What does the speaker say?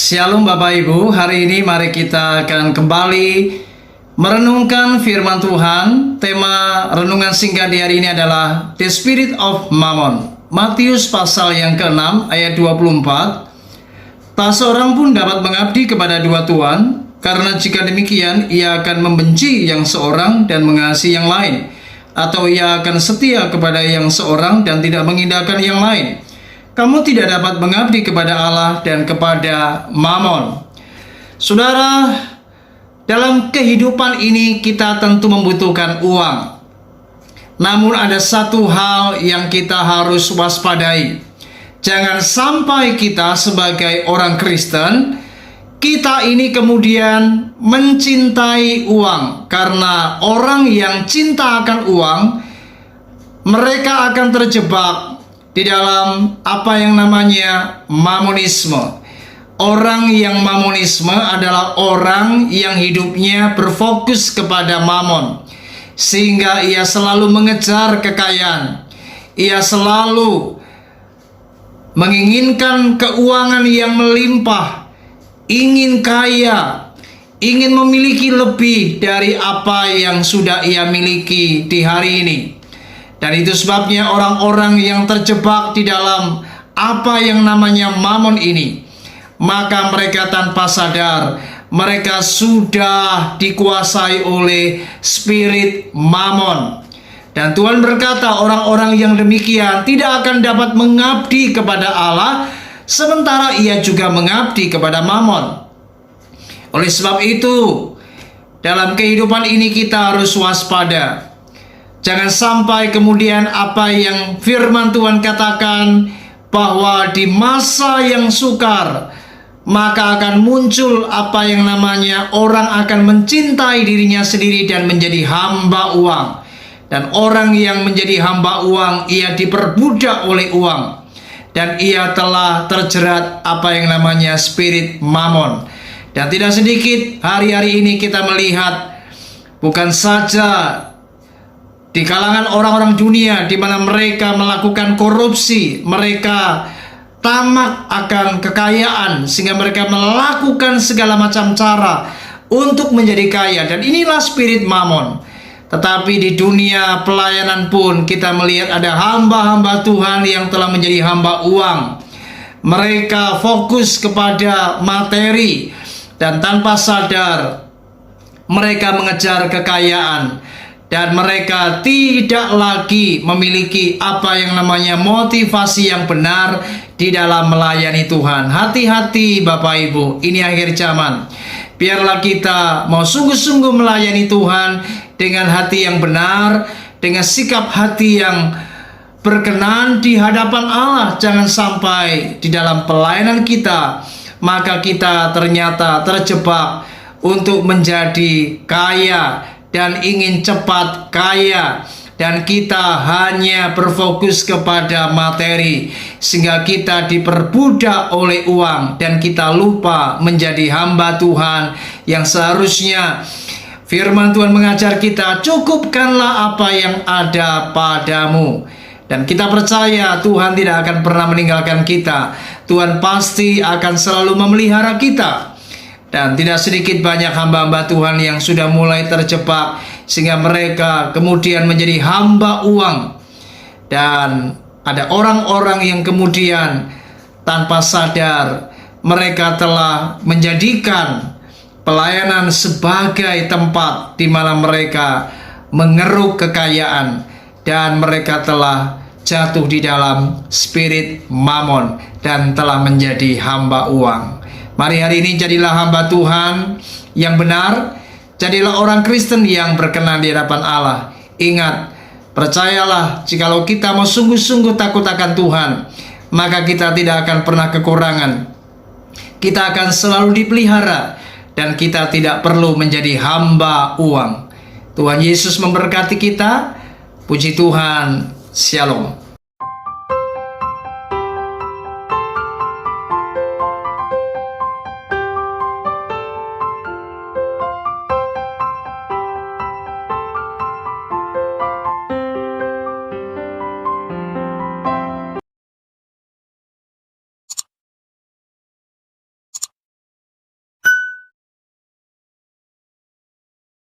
Shalom Bapak Ibu, hari ini mari kita akan kembali merenungkan firman Tuhan. Tema renungan singkat di hari ini adalah The Spirit of Mammon. Matius pasal yang ke-6 ayat 24. Tak seorang pun dapat mengabdi kepada dua tuan, karena jika demikian ia akan membenci yang seorang dan mengasihi yang lain, atau ia akan setia kepada yang seorang dan tidak mengindahkan yang lain. Kamu tidak dapat mengabdi kepada Allah dan kepada Mammon. Saudara, dalam kehidupan ini kita tentu membutuhkan uang. Namun ada satu hal yang kita harus waspadai. Jangan sampai kita sebagai orang Kristen, kita ini kemudian mencintai uang. Karena orang yang cinta akan uang, mereka akan terjebak di dalam apa yang namanya mamonisme. Orang yang mamonisme adalah orang yang hidupnya berfokus kepada mamon, sehingga ia selalu mengejar kekayaan. Ia selalu menginginkan keuangan yang melimpah, ingin kaya, ingin memiliki lebih dari apa yang sudah ia miliki di hari ini. Dan itu sebabnya orang-orang yang terjebak di dalam apa yang namanya mamon ini, maka mereka tanpa sadar mereka sudah dikuasai oleh spirit mamon. Dan Tuhan berkata orang-orang yang demikian tidak akan dapat mengabdi kepada Allah, sementara ia juga mengabdi kepada mamon. Oleh sebab itu, dalam kehidupan ini kita harus waspada. Jangan sampai kemudian apa yang firman Tuhan katakan, bahwa di masa yang sukar maka akan muncul apa yang namanya orang akan mencintai dirinya sendiri dan menjadi hamba uang. Dan orang yang menjadi hamba uang, ia diperbudak oleh uang, dan ia telah terjerat apa yang namanya spirit mamon. Dan tidak sedikit hari-hari ini kita melihat, bukan saja di kalangan orang-orang dunia di mana mereka melakukan korupsi, mereka tamak akan kekayaan sehingga mereka melakukan segala macam cara untuk menjadi kaya, dan inilah spirit mamon. Tetapi di dunia pelayanan pun kita melihat ada hamba-hamba Tuhan yang telah menjadi hamba uang. Mereka fokus kepada materi dan tanpa sadar mereka mengejar kekayaan. Dan mereka tidak lagi memiliki apa yang namanya motivasi yang benar di dalam melayani Tuhan. Hati-hati Bapak Ibu, ini akhir zaman. Biarlah kita mau sungguh-sungguh melayani Tuhan dengan hati yang benar, dengan sikap hati yang berkenan di hadapan Allah. Jangan sampai di dalam pelayanan kita, maka kita ternyata terjebak untuk menjadi kaya dan ingin cepat kaya, dan kita hanya berfokus kepada materi sehingga kita diperbudak oleh uang, dan kita lupa menjadi hamba Tuhan yang seharusnya firman Tuhan mengajar kita, cukupkanlah apa yang ada padamu. Dan kita percaya Tuhan tidak akan pernah meninggalkan kita. Tuhan pasti akan selalu memelihara kita. Dan tidak sedikit banyak hamba-hamba Tuhan yang sudah mulai terjebak sehingga mereka kemudian menjadi hamba uang. Dan ada orang-orang yang kemudian tanpa sadar mereka telah menjadikan pelayanan sebagai tempat di mana mereka mengeruk kekayaan, dan mereka telah jatuh di dalam spirit mamon dan telah menjadi hamba uang. Mari hari ini jadilah hamba Tuhan yang benar, jadilah orang Kristen yang berkenan di hadapan Allah. Ingat, percayalah, jikalau kita mau sungguh-sungguh takut akan Tuhan, maka kita tidak akan pernah kekurangan. Kita akan selalu dipelihara, dan kita tidak perlu menjadi hamba uang. Tuhan Yesus memberkati kita. Puji Tuhan. Shalom.